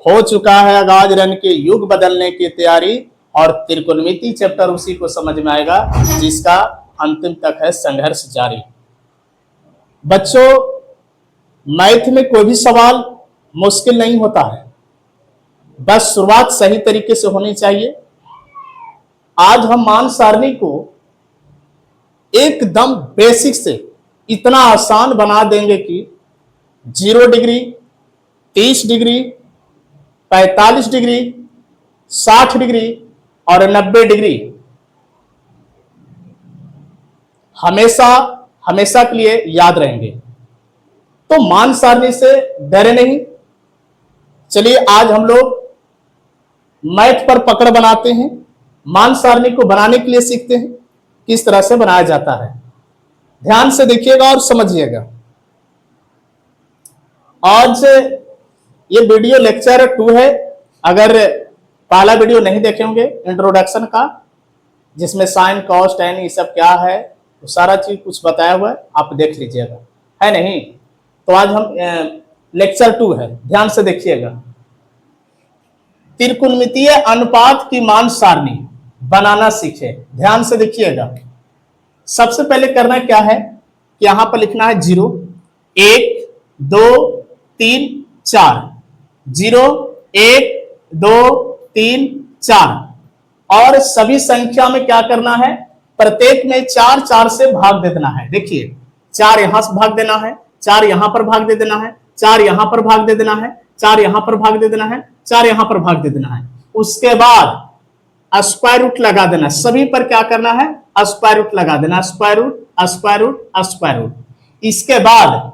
हो चुका है आगाज रन के युग बदलने की तैयारी, और त्रिकोणमिति चैप्टर उसी को समझ में आएगा जिसका अंतिम तक है संघर्ष जारी। बच्चों, मैथ में कोई भी सवाल मुश्किल नहीं होता है, बस शुरुआत सही तरीके से होनी चाहिए। आज हम मान सारणी को एकदम बेसिक से इतना आसान बना देंगे कि 0 डिग्री, 30 डिग्री, 45 डिग्री, 60 डिग्री और 90 डिग्री हमेशा हमेशा के लिए याद रहेंगे। तो मान सारणी से डरे नहीं। चलिए आज हम लोग मैथ पर पकड़ बनाते हैं, मान सारणी को बनाने के लिए सीखते हैं किस तरह से बनाया जाता है। ध्यान से देखिएगा और समझिएगा। आज ये वीडियो लेक्चर 2 है। अगर पहला वीडियो नहीं देखे होंगे इंट्रोडक्शन का, जिसमें साइन कॉस टेन ये सब क्या है तो सारा चीज कुछ बताया हुआ है, आप देख लीजिएगा, है नहीं। तो आज हम लेक्चर 2 है, ध्यान से देखिएगा। त्रिकोणमितीय अनुपात की मान सारणी बनाना सीखे। ध्यान से देखिएगा। सबसे पहले करना क्या है कि यहां पर लिखना है 0, 1, 2, 3, 4, 0, 1, 2, 3, 4 और सभी संख्या में क्या करना है, प्रत्येक में 4 4 से भाग दे देना है। देखिए 4 यहां से भाग देना है, 4 यहां पर भाग दे देना है, 4 यहां पर भाग दे देना है, 4 यहां पर भाग दे देना है, 4 यहां पर भाग दे देना है। उसके बाद स्क्वायर रूट लगा देना। सभी पर क्या करना है, स्क्वायर रूट लगा देना, square root, square root, square root. इसके बाद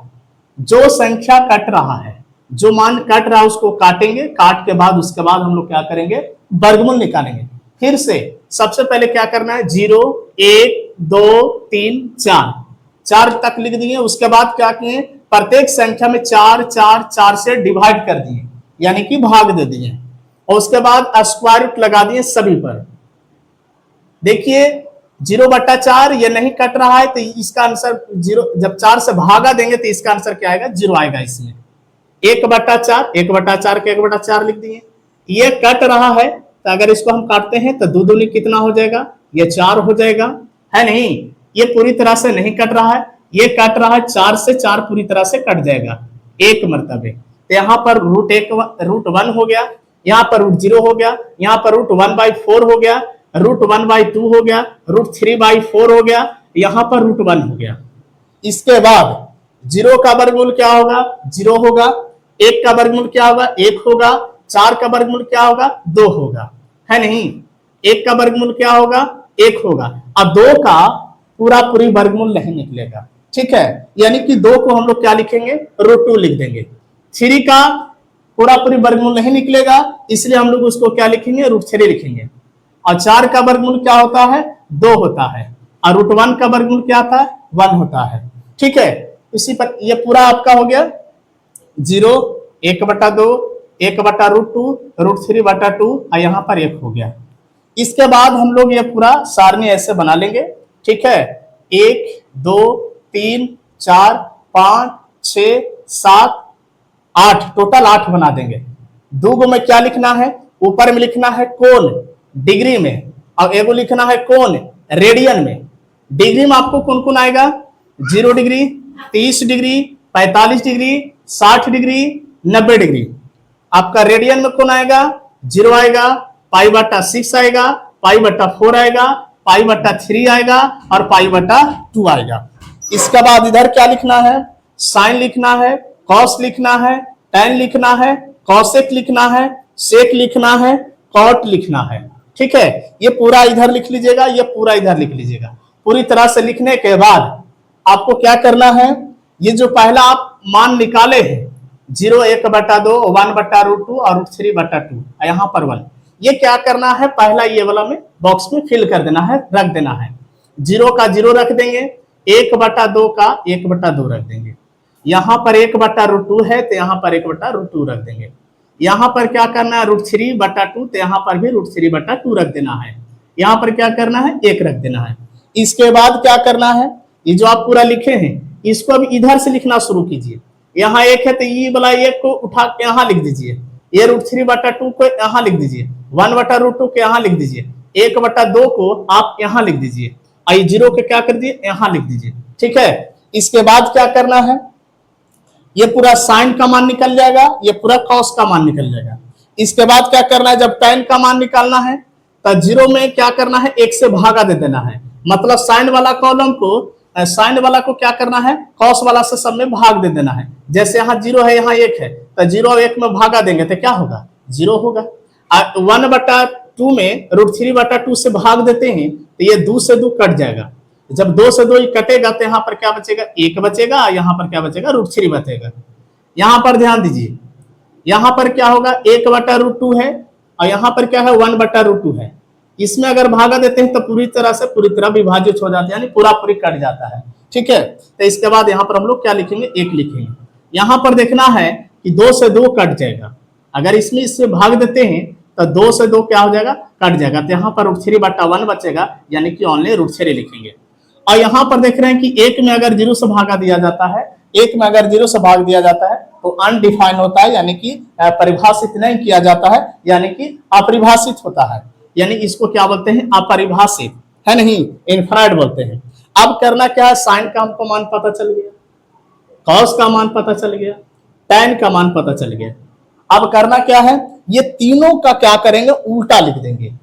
जो संख्या कट रहा है, जो मान कट रहा है उसको काटेंगे। काट के बाद उसके बाद हम लोग क्या करेंगे, वर्गमूल निकालेंगे। फिर से सबसे पहले क्या करना है, 0, 1, 2, 3, 4 4 तक लिख दिए। उसके बाद क्या किए, प्रत्येक संख्या में 4 4 4 से डिवाइड कर दिए, यानी कि भाग दे दिए। और उसके बाद स्क्वायर रूट लगा दिए सभी पर। देखिए 0/4 ये नहीं कट रहा है तो इसका आंसर 0, जब 4 से भागा देंगे तो इसका आंसर क्या आएगा, 0 आएगा। इसमें 1/4, 1/4 के 1/4 लिख दिए। ये कट रहा है तो अगर इसको हम काटते हैं तो 2 दूनी कितना हो जाएगा, ये 4 हो जाएगा, है नहीं। ये पूरी तरह से नहीं कट रहा है, ये कट रहा है 4 से, 4 पूरी तरह से कट जाएगा एक मरतबे। तो यहाँ पर √1 हो गया, यहाँ पर √0 हो गया, यहाँ पर √1/4 हो गया, √1/2 हो गया, √3/4 हो गया, यहाँ पर √1 हो गया। इसके बाद 0 का वर्गमूल क्या होगा, 0 होगा। 1 का वर्गमूल क्या होगा, 1 होगा। 4 का वर्गमूल क्या होगा, 2 होगा, है नहीं। 1 का वर्गमूल क्या होगा, 1 होगा। अब 2 का पूरी वर्गमूल नहीं निकलेगा, ठीक है। यानी कि 2 को हम लोग क्या लिखेंगे, √2 लिख देंगे। 3 का पूरी वर्गमूल नहीं निकलेगा, इसलिए हम लोग उसको क्या लिखेंगे, √3 लिखेंगे। और 4 का वर्गमूल क्या होता है, 2 होता है। और √1 का वर्गमूल क्या था, 1 होता है, ठीक है। इसी पर ये पूरा आपका हो गया 0, 1/2, 1/√2, √3/2 और यहाँ पर 1 हो गया। इसके बाद हम लोग ये पूरा सारणी ऐसे बना लेंगे, ठीक है। 1, 2, 3, 4, 5, 6, 7, 8, टोटल 8 बना देंगे। 2 में क्या लिखना है, ऊपर में लिखना है कोण डिग्री में, और एगो लिखना है कोण रेडियन में। डिग्री में आपको कौन कौन आएगा, 0 degree, 30 degree, 45 degree, 60 degree, 90 degree. आपका रेडियन में कौन आएगा, 0 आएगा, π/6 आएगा, π/4 आएगा, π/3 आएगा और π/2 आएगा। इसके बाद इधर क्या लिखना है, साइन लिखना है, कॉस लिखना है, tan लिखना है, कॉसेक लिखना है, सेक लिखना है, कॉट लिखना है, ठीक है। ये पूरा इधर लिख लीजिएगा, ये पूरा इधर लिख लीजिएगा। पूरी तरह से लिखने के बाद आपको क्या करना है, ये जो पहला आप मान निकाले हैं 0, 1/2, 1/√2 और √3/2, यहाँ पर 1, ये क्या करना है, पहला ये वाला में बॉक्स में फिल कर देना है, रख देना है। 0 का 0 रख देंगे, 1/2 का 1/2 रख देंगे। यहाँ पर 1/√2 है तो यहाँ पर 1/√2 रख देंगे। यहाँ पर क्या करना है, √3/2 तो यहाँ पर भी √3/2 रख देना है। यहाँ पर क्या करना है, 1 रख देना है। इसके बाद क्या करना है, ये जो आप पूरा लिखे हैं इसको अब इधर से लिखना शुरू कीजिए। यहाँ 1 है तो ये वाला 1 को उठा के यहाँ लिख दीजिए, ये √3/2 को यहाँ लिख दीजिए, 1/√2 को यहाँ लिख दीजिए, 1/2 को आप यहाँ लिख दीजिए, और 0 के क्या कर दिए यहाँ लिख दीजिए। ठीक है, इसके बाद क्या करना है, ये पूरा साइन का मान निकल जाएगा, ये पूरा कॉस का मान निकल जाएगा। इसके बाद क्या करना है, जब tan का मान निकालना है तो 0 में क्या करना है, 1 से भागा दे देना है, मतलब साइन वाला कॉलम को, साइन वाला को क्या करना है, कॉस वाला से सब में भाग दे देना है। जैसे यहाँ 0 है, यहाँ 1 है, तो 0 और 1 में भागा देंगे तो क्या होगा, 0 होगा। 1/2 में √3/2 से भाग देते हैं तो ये 2 से 2 कट जाएगा। जब 2 से 2 कटेगा तो यहाँ पर क्या बचेगा, 1 बचेगा, यहाँ पर क्या बचेगा, √3 बचेगा। यहाँ पर ध्यान दीजिए, यहाँ पर क्या होगा, 1/√2 है, और यहाँ पर क्या है, 1/√2 है। इसमें अगर भागा देते हैं तो पूरी तरह विभाजित हो जाता है, यानी पूरा पूरी कट जाता है। ठीक है, तो इसके बाद यहाँ पर हम लोग क्या लिखेंगे, 1 लिखेंगे। यहाँ पर देखना है कि 2 से 2 कट जाएगा, अगर इसमें इससे भाग देते हैं तो 2 से 2 क्या हो जाएगा, कट जाएगा, तो यहाँ पर √3/1 बचेगा, यानी कि ओनली √3 लिखेंगे। और यहाँ पर देख रहे हैं कि 1 में अगर 0 से भागा दिया जाता है, 1 में अगर 0 से भाग दिया जाता है तो अनडिफाइन होता है, यानी कि परिभाषित नहीं किया जाता है, यानी कि अपरिभाषित होता है, यानी इसको क्या बोलते हैं, अपरिभाषित, है नहीं, इनफाइनाइट बोलते हैं। अब करना क्या है, साइन का हमको मान पता चल गया, कॉस का मान पता चल गया, tan का मान पता चल गया। अब करना क्या है, ये तीनों का क्या करेंगे, उल्टा लिख देंगे।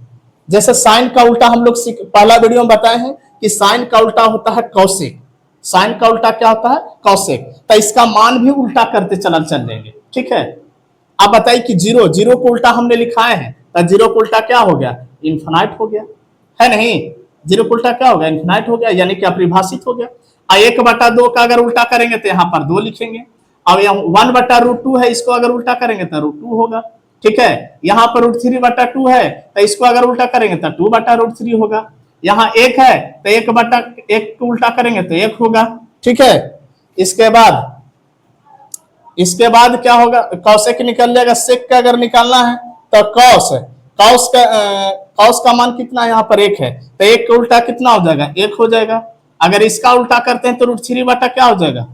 जैसे साइन का उल्टा हम लोग पहला वीडियो में बताए हैं कि साइन का उल्टा होता है कौशिक, साइन का उल्टा क्या होता है, कौशिक, तो इसका मान भी उल्टा करते चल देंगे। ठीक है, अब बताइए कि 0 को उल्टा हमने लिखाए हैं, तो 0 को उल्टा क्या हो गया, इनफाइनाइट हो गया, है नहीं, 0 को उल्टा क्या हो गया, इनफाइनाइट हो गया, यानी कि अपरिभाषित हो गया। 1/2 का अगर उल्टा करेंगे तो यहाँ पर 2 लिखेंगे। अब यहाँ 1/√2 है, इसको अगर उल्टा करेंगे तो √2 होगा। ठीक है, यहाँ पर √3/2 है, तो इसको अगर उल्टा करेंगे तो 2/√3 होगा। यहाँ 1 है तो 1/1 को उल्टा करेंगे तो 1 होगा। ठीक है, इसके बाद क्या होगा, कौशिक निकल जाएगा। सेक का अगर निकालना है तो कौस का मान कितना है, यहाँ पर 1 है, तो 1 का उल्टा कितना हो जाएगा, 1 हो जाएगा। अगर इसका उल्टा करते हैं तो √3 क्या हो जाएगा,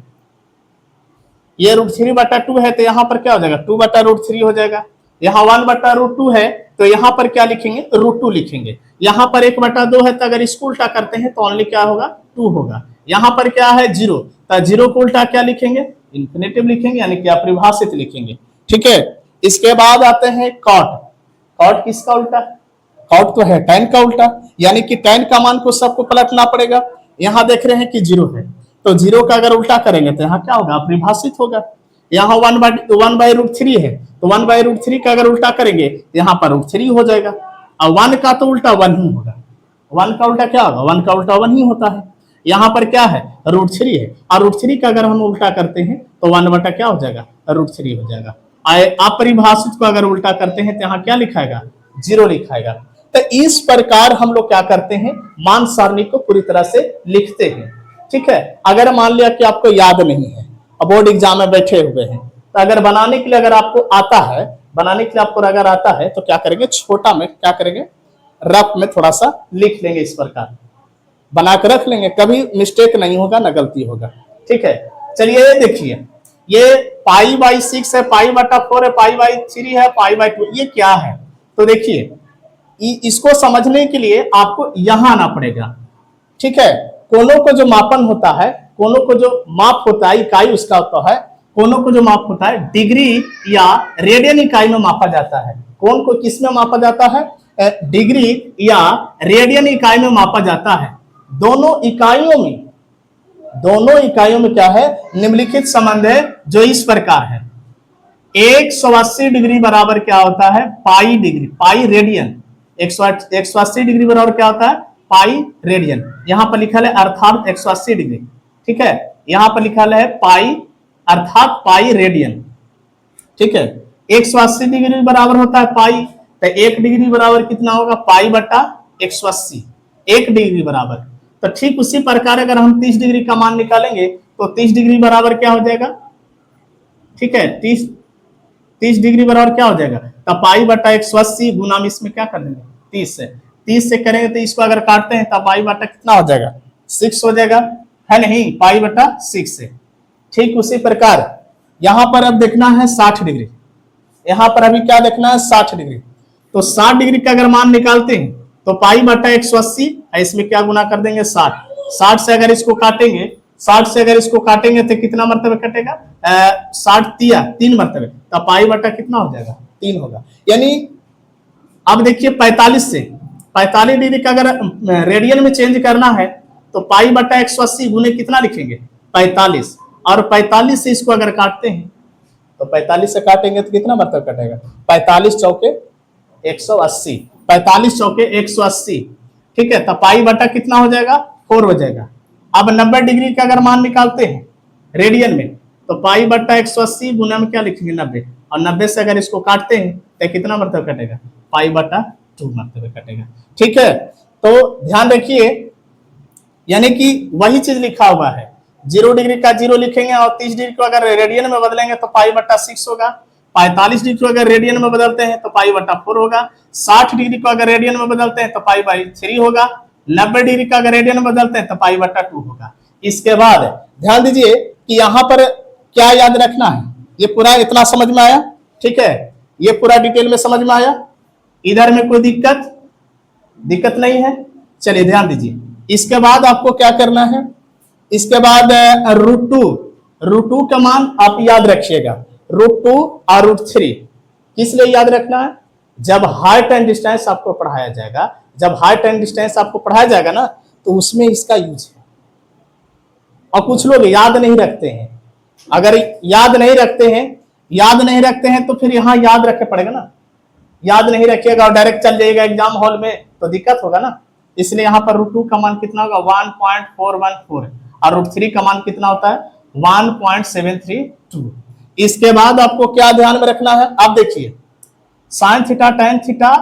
ये √3/2 है, तो यहाँ पर क्या हो जाएगा, 2/√3 हो जाएगा। यहाँ 1/√2 है तो यहाँ पर क्या लिखेंगे, √2 लिखेंगे। यहाँ पर 1/2 है, तो अगर इसको उल्टा करते हैं तो ओनली क्या होगा, 2 होगा। यहाँ पर क्या है, 0, तो 0 को उल्टा क्या लिखेंगे, इन्फिनेटिव लिखेंगे, यानी कि अपरिभाषित लिखेंगे। ठीक है, इसके बाद आते हैं कॉट। कॉट किसका उल्टा, कॉट तो है tan का उल्टा, यानी कि tan का मान को सबको पलटना पड़ेगा। यहाँ देख रहे हैं कि 0 है, तो 0 का अगर उल्टा करेंगे तो यहाँ क्या होगा, अपरिभाषित होगा। यहाँ 1/√3 है, तो 1/√3 का अगर उल्टा करेंगे तो यहाँ पर √3 हो जाएगा। और 1 का तो उल्टा 1 ही होगा, 1 का उल्टा क्या होगा, 1 का उल्टा 1 ही होता है। यहाँ पर क्या है, √3 है, और √3 का अगर हम उल्टा करते हैं तो 1 क्या हो जाएगा, √3 हो जाएगा। अपरिभाषित को अगर उल्टा करते हैं तो यहाँ क्या लिखाएगा, 0 लिखाएगा। तो इस प्रकार हम लोग क्या करते हैं, मान सारणी को पूरी तरह से लिखते हैं। ठीक है, अगर मान लिया कि आपको याद नहीं है, अब बोर्ड एग्जाम में बैठे हुए हैं, तो अगर बनाने के लिए अगर आपको आता है, बनाने के लिए आपको अगर आता है तो क्या करेंगे, छोटा में क्या करेंगे, रफ में थोड़ा सा लिख लेंगे, इस प्रकार बना कर रख लेंगे, कभी मिस्टेक नहीं होगा, ना गलती होगा। ठीक है, चलिए ये देखिए, ये π/6 है, π/4 है, π/3 है, π/2, ये क्या है, तो देखिए इसको समझने के लिए आपको यहां आना पड़ेगा। ठीक है, कोनों को जो मापन होता है, कोनों को जो माप होता है, इकाई उसका होता है, कोनों को जो माप होता है डिग्री या रेडियन इकाई में मापा जाता है। कोण को किस में मापा जाता है, डिग्री या रेडियन इकाई में मापा जाता है। दोनों इकाइयों में क्या है, निम्नलिखित संबंध है जो इस प्रकार है। 180 डिग्री बराबर क्या होता है, pi degree, pi radian. 180 degree बराबर क्या होता है, पाई रेडियन। यहां पर लिखा है अर्थात 180 डिग्री। ठीक है, यहां पर लिखा है पाई अर्थात पाई रेडियन। ठीक है, 180 डिग्री बराबर होता है पाई, तो 1 डिग्री बराबर कितना होगा, π/180, 1 डिग्री बराबर। तो ठीक उसी प्रकार अगर हम 30 डिग्री का मान निकालेंगे तो 30 डिग्री बराबर क्या हो जाएगा, ठीक है, 30 डिग्री बराबर क्या हो जाएगा, तो π/180 गुना में इसमें क्या कर देंगे, 30 से करेंगे तो इसको अगर काटते हैं तो π/ कितना हो जाएगा, 6 हो जाएगा, है नहीं, π/6 से। ठीक उसी प्रकार यहां पर अब देखना है 60 डिग्री। यहाँ पर अभी क्या देखना है 60 डिग्री। तो 60 डिग्री का अगर मान निकालते हैं तो पाई बटा 180, इसमें क्या गुना कर देंगे 60। 60 से अगर इसको काटेंगे, 60 से अगर इसको काटेंगे तो कितना मरतबे कटेगा, 60 तिया 3 मरतबे, तो पाई बटा कितना हो जाएगा 3 होगा। यानी अब देखिए 45 से 45 डिग्री का अगर रेडियन में चेंज करना है तो पाई बटा 180 गुने कितना लिखेंगे 45, और 45 से इसको अगर काटते हैं तो 45 से काटेंगे तो कितना मतलब कटेगा 45 चौके 180, 45 चौके 180, ठीक है। तो पाई बटा कितना हो जाएगा 4 हो जाएगा। अब 90 डिग्री का अगर मान निकालते हैं रेडियन में तो पाई बटा 180 गुना में क्या लिखेंगे 90, और 90 से अगर इसको काटते हैं तो कितना मतलब कटेगा पाई बटा 2 मतलब कटेगा, ठीक है। तो ध्यान रखिए, यानी कि वही चीज लिखा हुआ है, 0 डिग्री का 0 लिखेंगे और 30 डिग्री को अगर रेडियन में बदलेंगे तो पाई बटा 6 होगा। 45 डिग्री को अगर रेडियन में बदलते हैं तो पाई बटा 4 होगा। 60 डिग्री को अगर रेडियन में बदलते हैं तो पाई बाई 3 होगा। 90 डिग्री का अगर रेडियन में बदलते हैं तो पाई बटा 2 होगा। इसके बाद ध्यान दीजिए कि यहाँ पर क्या याद रखना है, ये पूरा इतना समझ में आया, ठीक है, ये पूरा डिटेल में समझ में आया, इधर में कोई दिक्कत नहीं है। चलिए ध्यान दीजिए, इसके बाद आपको क्या करना है, इसके बाद √2 का मान आप याद रखिएगा। √2 और √3 किस लिए याद रखना है, जब हाइट एंड डिस्टेंस आपको पढ़ाया जाएगा, जब हाइट एंड डिस्टेंस आपको पढ़ाया जाएगा ना तो उसमें इसका यूज है। और कुछ लोग याद नहीं रखते हैं, अगर याद नहीं रखते हैं तो फिर यहाँ याद रखना पड़ेगा ना, याद नहीं रखिएगा और डायरेक्ट चल जाइएगा एग्जाम हॉल में तो दिक्कत होगा ना। इसलिए यहाँ पर √2 का मान कितना होगा 1.414 और √3 का मान कितना होता है 1.732। इसके बाद आपको क्या ध्यान में रखना है, आप देखिए sin थीटा tan थीटा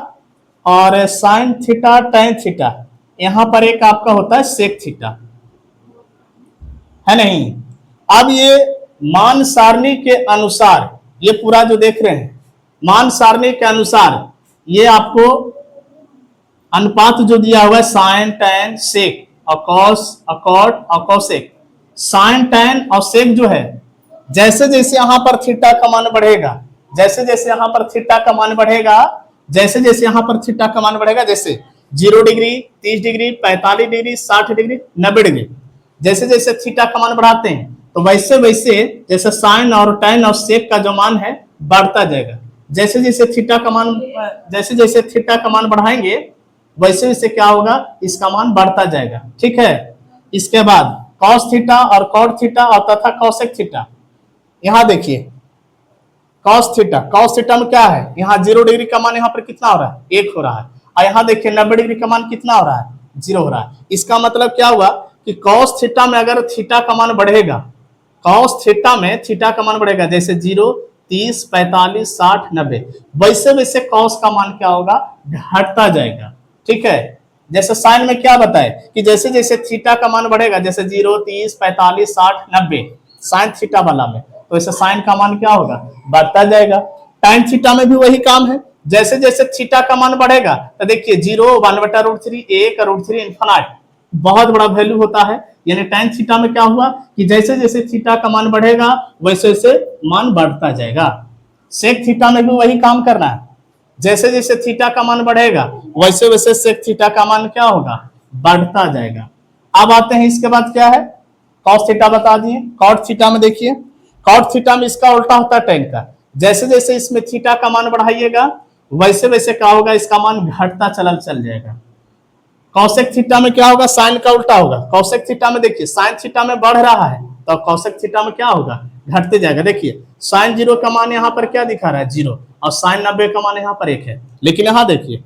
और sin थीटा tan थीटा, यहां पर एक आपका होता है sec थीटा, है नहीं। अब ये मान सारणी के अनुसार, ये पूरा जो देख रहे हैं मान सारणी के अनुसार ये आपको अनुपात जो दिया हुआ है sin tan sec और cos और cot और cosec, sin tan और sec जो है जैसे जैसे यहां पर थीटा का मान बढ़ेगा, जैसे जैसे यहां पर थीटा का मान बढ़ेगा, जैसे जैसे यहां पर थीटा का मान बढ़ेगा, जैसे 0 degree 30 degree 45 degree 60 degree 90 degree, जैसे जैसे थीटा का मान बढ़ाते हैं तो वैसे वैसे जैसे साइन और टैन और सेक का जो मान है बढ़ता जाएगा। जैसे जैसे थीटा का मान बढ़ाएंगे वैसे वैसे क्या होगा, इसका मान बढ़ता जाएगा, ठीक है। इसके बाद कॉस थीटा और कॉट थीटा और तथा कॉसेक थीटा, यहां देखिए कॉस थीटा में क्या है, यहाँ 0 डिग्री का मान यहाँ पर कितना हो रहा है 1 हो रहा है, और यहाँ देखिए 90 डिग्री का मान कितना हो रहा है 0 हो रहा है। इसका मतलब क्या हुआ कि कॉस थीटा में अगर थीटा का मान बढ़ेगा, कॉस थीटा में थीटा का मान बढ़ेगा जैसे 0 30 45 60 90, वैसे वैसे कॉस का मान क्या होगा घटता जाएगा, ठीक है। जैसे साइन में क्या बताए कि जैसे जैसे थीटा का मान बढ़ेगा जैसे 0 30 45 60 90 साइन थीटा वाला में, तो ऐसे साइन का मान क्या होगा बढ़ता जाएगा। tan थीटा में भी वही काम है, जैसे जैसे थीटा का मान बढ़ेगा तो देखिए 0 1/√3 1 √3 इन्फिनिट, बहुत बड़ा वैल्यू होता है। यानी tan थीटा में क्या हुआ कि जैसे जैसे थीटा का मान बढ़ेगा वैसे वैसे मान बढ़ता जाएगा। सेक थीटा में भी वही काम करना है, जैसे जैसे थीटा का मान बढ़ेगा वैसे वैसे सेक थीटा का मान क्या होगा बढ़ता जाएगा। अब आते हैं इसके बाद क्या है, कॉस थीटा बता दिए। कॉट थीटा में देखिए, कॉट थीटा में इसका उल्टा होता है tan का, जैसे जैसे इसमें थीटा का मान बढ़ाइएगा वैसे वैसे क्या होगा इसका मान घटता चल जाएगा। कॉसेक थीटा में क्या होगा, साइन का उल्टा होगा। कॉसेक थीटा में देखिए साइन थीटा में बढ़ रहा है तो कॉसेक थीटा में क्या होगा घटते जाएगा। देखिए साइन 0 का मान यहाँ पर क्या दिखा रहा है 0, और साइन 90 का मान यहाँ पर 1 है, लेकिन यहाँ देखिए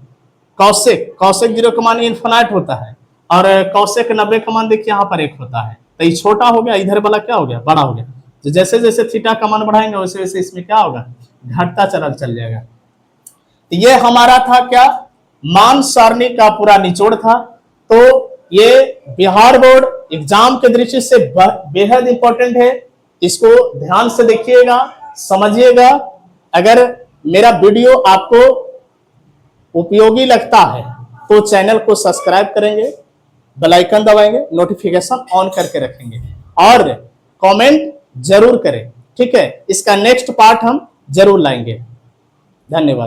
कॉसेक 0 का मान इन्फिनिट होता है और कॉसेक 90 का मान देखिए यहाँ पर 1 होता है, तो ये छोटा हो गया, इधर वाला क्या हो गया बड़ा हो गया। तो जैसे जैसे थीटा का मान बढ़ाएंगे वैसे वैसे इसमें क्या होगा घटता चल जाएगा। तो ये हमारा था क्या मान सारणी का पूरा निचोड़ था। तो ये बिहार बोर्ड एग्जाम के दृष्टि से बेहद इंपॉर्टेंट है, इसको ध्यान से देखिएगा समझिएगा। अगर मेरा वीडियो आपको उपयोगी लगता है तो चैनल को सब्सक्राइब करेंगे, बेल आइकन दबाएंगे, नोटिफिकेशन ऑन करके रखेंगे और कमेंट जरूर करें, ठीक है। इसका नेक्स्ट पार्ट हम जरूर लाएंगे। धन्यवाद।